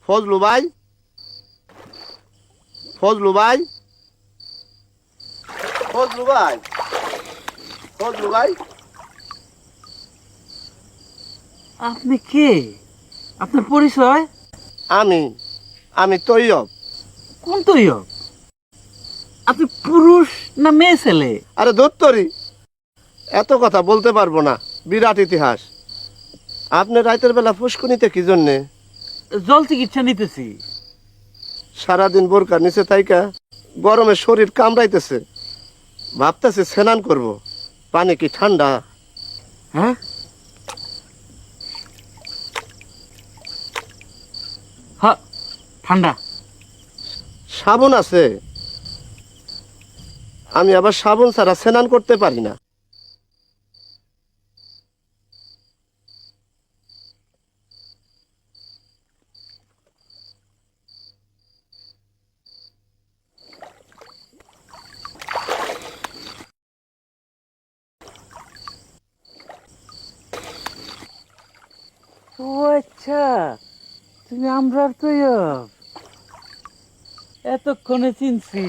ফজলু ভাই, ফজলু ভাই, ফজলু ভাই, ফজলু ভাই। আপনি কে? আপনার পরিচয়? আমি আমি তৈয়ব। কোন তৈয়ব? আপনি পুরুষ না মেয়ে ছেলে? আরে দত্তরি, এত কথা বলতে পারবো না, বিরাট ইতিহাস। আপনি রাতের বেলা ফুসকুনিতে কি জন্যে? জল চিকিৎসা নিতেছি। সারাদিন বোরকার নিচে থাইকা গরমে শরীর কামড়াইতেছে, ভাবতেছে স্নান করব। পানি কি ঠান্ডা? হ্যাঁ, হ্যাঁ, ঠান্ডা। সাবুন আছে? আমি আবার সাবুন ছাড়া স্নান করতে পারি না। ও আচ্ছা, তুমি আমরার তৈয়ব। এতক্ষণে চিনছি।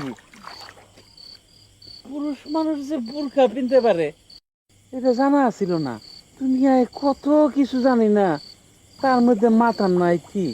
পুরুষ মানুষ যে বোরকা পিনতে পারে এটা জানা ছিল না। দুনিয়ায় কত কিছু জানি না, তার মধ্যে মাথার নাই কি।